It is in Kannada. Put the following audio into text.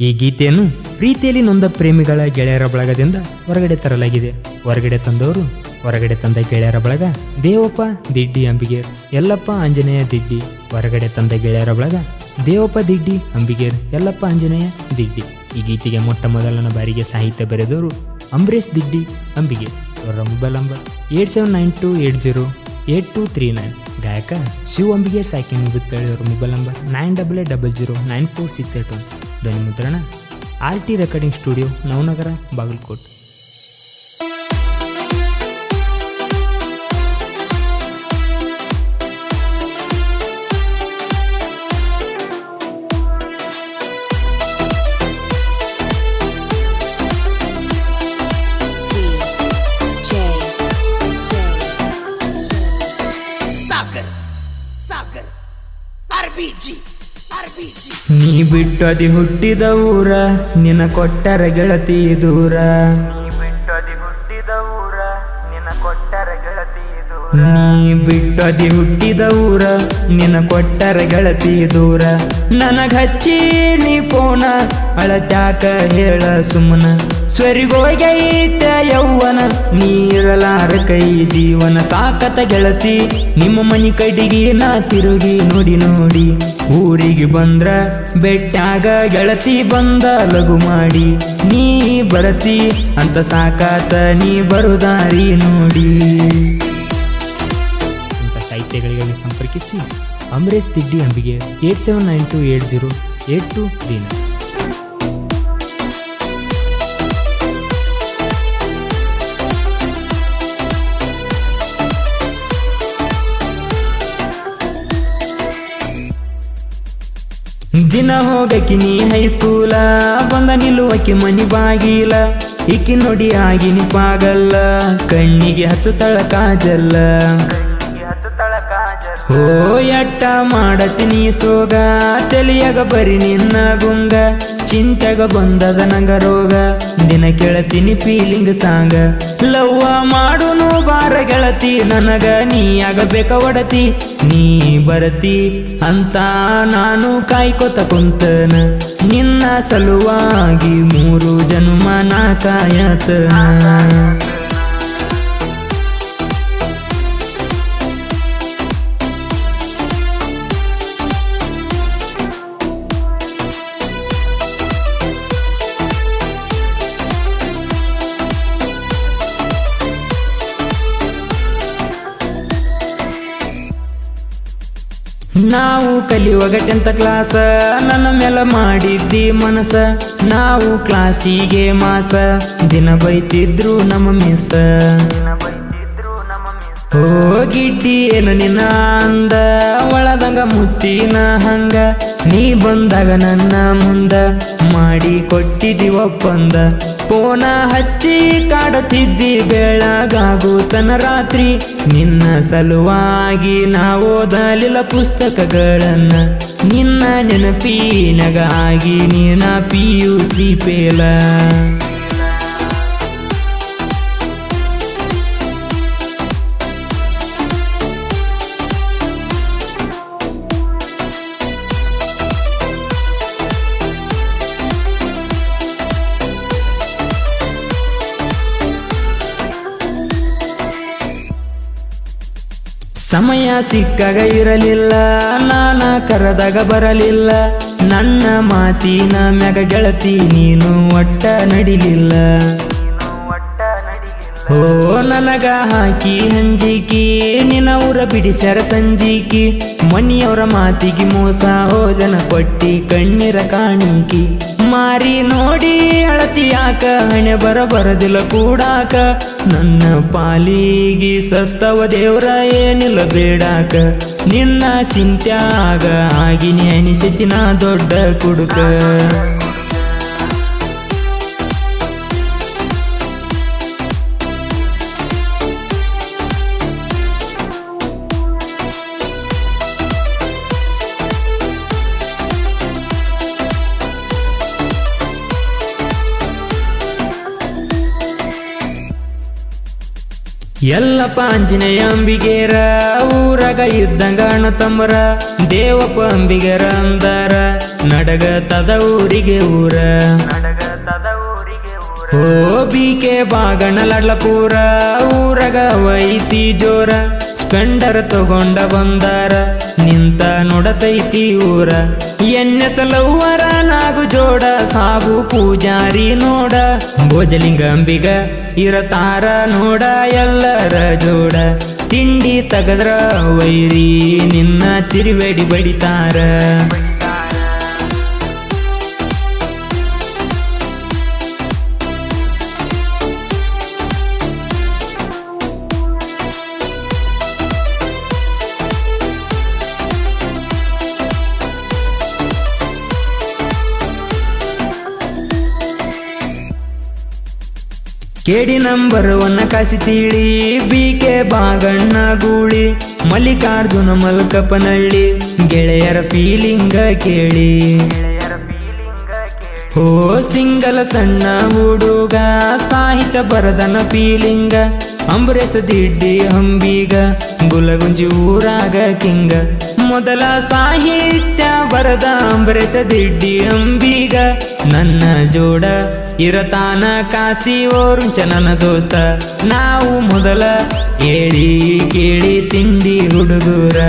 ಈ ಗೀತೆಯನ್ನು ಪ್ರೀತಿಯಲ್ಲಿ ನೊಂದ ಪ್ರೇಮಿಗಳ ಗೆಳೆಯರ ಬಳಗದಿಂದ ಹೊರಗಡೆ ತರಲಾಗಿದೆ. ಹೊರಗಡೆ ತಂದವರು ಹೊರಗಡೆ ತಂದ ಗೆಳೆಯರ ಬಳಗ ದೇವಪ್ಪ ದಿಡ್ಡಿ ಅಂಬಿಗೇರ್, ಯಲ್ಲಪ್ಪ ಆಂಜನೇಯ ದಿಡ್ಡಿ. ಹೊರಗಡೆ ತಂದ ಗೆಳೆಯರ ಬಳಗ ದೇವಪ್ಪ ದಿಡ್ಡಿ ಅಂಬಿಗೇರ್, ಯಲ್ಲಪ್ಪ ಆಂಜನೇಯ ದಿಡ್ಡಿ. ಈ ಗೀತೆಗೆ ಮೊಟ್ಟ ಮೊದಲನ ಬಾರಿಗೆ ಸಾಹಿತ್ಯ ಬರೆದವರು ಅಂಬರೀಶ್ ದಿಡ್ಡಿ ಅಂಬಿಗೇರ್. ಅವರ ಮೊಬೈಲ್ ನಂಬರ್ 8792808239. ಗಾಯಕ ಶಿವ ಅಂಬಿಗೇರ್ ಸಾಕಿನ್ ಮುಗುತ್ತೇಳಿ. ಅವರ ಮೊಬೈಲ್ ನಂಬರ್ 9800094681. ಧ್ವನಿ ಮುದ್ರಣ RT recording studio, Navanagar, Bagalkot. ನೀ ಬಿಟ್ಟದಿ ಹುಟ್ಟಿದ ಊರ, ನಿನ್ನ ಕೊಟ್ಟರ ಗೆಳತಿ ದೂರ. ನೀ ಬಿಟ್ಟದಿ ಹುಟ್ಟಿದ ಊರ, ನಿನ್ನ ಕೊಟ್ಟರ ಗೆಳತಿ ದೂರ. ನನಗ ಹಚ್ಚಿ ನೀ ಪೋನ, ಅಳತ್ಯಾಕ ಹೇಳ ಸುಮ್ಮನ. ಸ್ವರಿಗೋಗೈತ ಯೌವನ, ನೀರಲಾರ ಕೈ ಜೀವನ. ಸಾಕತ ಗೆಳತಿ ನಿಮ್ಮ ಮನಿ ಕಡಿಗೆ ನಾ ತಿರುಗಿ ನೋಡಿ ನೋಡಿ. ಊರಿಗೆ ಬಂದ್ರ ಬೆಟ್ಟಾಗ ಗೆಳತಿ ಬಂದ ಲಘು ಮಾಡಿ. ನೀ ಬರತಿ ಅಂತ ಸಾಕಾತ ನೀ ಬರುದಾರಿ ನೋಡಿ. ಇಂಥ ಸಾಹಿತ್ಯಗಳಿಗಾಗಿ ಸಂಪರ್ಕಿಸಿ ಅಂಬರೀಶ್ ದಿಡ್ಡಿ ಅಂಬಿಗೆ 8792808239. ದಿನ ಹೋಗಕಿ ನೀ ಹೈಸ್ಕೂಲ, ಬಂದ ನಿಲ್ಲುವಕಿ ಮನಿ ಬಾಗಿಲ. ಇಕ್ಕಿ ನೋಡಿ ಆಗಿನಿ ಪಾಗಲ್ಲ, ಕಣ್ಣಿಗೆ ಹಚ್ಚುತ್ತಳ ಕಾಜಲ್ಲ. ಹೋ ಎಟ್ಟ ಮಾಡತೀನಿ ಸೋಗ, ತಲಿಯಾಗ ಬರಿ ನಿನ್ನ ಗುಂಗ. ಚಿಂತೆಗ ಬಂದದ ನಂಗ ರೋಗ, ದಿನ ಕೇಳತೀನಿ ಫೀಲಿಂಗ್ ಸಾಂಗ. ಲವ್ವ ಮಾಡುನು ಬಾರ ಗೆಳತಿ, ನನಗ ನೀ ಆಗಬೇಕ ಒಡತಿ. ನೀ ಬರತಿ ಅಂತ ನಾನು ಕಾಯ್ಕೋತ ಕುಂತನ, ನಿನ್ನ ಸಲುವಾಗಿ 3 ಜನ್ಮ ನಾ ಕಾಯತನ. ನಾವು ಕಲಿಯುವಾಗ 10th ಕ್ಲಾಸ, ನನ್ನ ಮೇಲೆ ಮಾಡಿದ್ದಿ ಮನಸ. ನಾವು ಕ್ಲಾಸಿಗೆ ಮಾಸ, ದಿನ ಬೈತಿದ್ರು ನಮ್ಮ ಮಿಸ್. ಓ ಗಿಡ್ಡಿ ಏನು ನಿನ್ನ ಅಂದ, ಒಳದಂಗ ಮುತ್ತಿನ ಹಂಗ. ನೀ ಬಂದಾಗ ನನ್ನ ಮುಂದ ಮಾಡಿ ಕೊಟ್ಟಿದ್ದಿ ಒಪ್ಪಂದ. ಫೋನ ಹಚ್ಚಿ ಕಾಡುತ್ತಿದ್ದಿ ಬೆಳಗಾಗುತ್ತನ ರಾತ್ರಿ. ನಿನ್ನ ಸಲುವಾಗಿ ನಾವು ಓದಲಿಲ್ಲ ಪುಸ್ತಕಗಳನ್ನ. ನಿನ್ನ ನೆನಪಿನಗ ಆಗಿ ನೀನ PUC ಫೇಲ. ಸಮಯ ಸಿಕ್ಕಾಗ ಇರಲಿಲ್ಲ, ನಾನ ಕರೆದಾಗ ಬರಲಿಲ್ಲ. ನನ್ನ ಮಾತಿನ ಮ್ಯಾಗ ಗೆಳತಿ ನೀನು ಒಟ್ಟ ನಡಿಲಿಲ್ಲ. ಓ ನನಗ ಹಾಕಿ ಹಂಜಿಕಿ, ನಿನ್ನ ಊರ ಬಿಡಿಸ್ಯಾರ ಸಂಜಿಕಿ. ಮನಿಯವರ ಮಾತಿಗೆ ಮೋಸ ಹೋದನ ಕೊಟ್ಟಿ ಕಣ್ಣೀರ ಕಾಣಿಕಿ. ಮಾರಿ ನೋಡಿ ಅಳತಿ ಯಾಕ, ಹಣೆ ಬರದಿಲ್ಲ ಕೂಡಾಕ. ನನ್ನ ಪಾಲಿಗೆ ಸತ್ತವ ದೇವ್ರ ಏನಿಲ್ಲ ಬೇಡಾಕ. ನಿನ್ನ ಚಿಂತ್ಯಾಗ ಆಗಿನಿ ಅನಿಸಿತಿ ನಾ ದೊಡ್ಡ ಕುಡುಕ. ಯಲ್ಲಪ್ಪ ಆಂಜನೇಯ ಅಂಬಿಗೇರ, ಊರಾಗ ಇದ್ದಂಗ ಅಣ್ಣ ತಮ್ಮರ. ದೇವಪ್ಪ ಅಂಬಿಗರ ಅಂದಾರ, ನಡಗತದ ಊರಿಗೆ ಊರ ಓ ಬಿಕೆ ಬಾಗಣ ಲಡ್ಲಪೂರ ಊರಗ ವೈತಿ ಜೋರ ಸ್ಪೆಂಡರ್ ತಗೊಂಡ ಬಂದಾರ ನಿಂತ ನೋಡತೈತಿ ಊರ ಎನ್ನೆಸಲವ್ವರ ನಾಗು ಜೋಡ ಸಾಬು ಪೂಜಾರಿ ನೋಡ ಭೋಜಲಿಂಗ ಅಂಬಿಗ ಇರತಾರ ನೋಡ ಎಲ್ಲರ ಜೋಡ ತಿಂಡಿ ತಗದ್ರ ವೈರಿ ನಿನ್ನ ತಿರುವೆಡಿ ಬಡಿತಾರ ಕೇಡಿ ನಂಬರ್ ಒನ್ನ ಕಾಸಿ ತೀಳಿ ಬಿಕೆ ಬಾಗಣ್ಣ ಗೂಳಿ ಮಲ್ಲಿಕಾರ್ಜುನ ಮಲ್ಕಪ್ಪನಳ್ಳಿ ಗೆಳೆಯರ ಫೀಲಿಂಗ ಕೇಳಿ ಓ ಸಿಂಗಲ ಸಣ್ಣ ಹುಡುಗ ಸಾಹಿತ್ಯ ಬರದನ ಫೀಲಿಂಗ ಅಂಬರೇಶ ದಿಡ್ಡಿ ಹಂಬೀಗ ಗುಲಗುಂಜಿ ಊರಾಗ ಕಿಂಗ ಮೊದಲ ಸಾಹಿತ್ಯ ಬರದ ಅಂಬರೇಶ ದಿಡ್ಡಿ ಅಂಬೀಗ ನನ್ನ ಜೋಡ ಇರತಾನ ಕಾಸಿ ಓರುಂಚ ನನ್ನ ದೋಸ್ತ ನಾವು ಮೊದಲ ಹೇಳಿ ಕೇಳಿ ತಿಂಡಿ ಹುಡುಗರ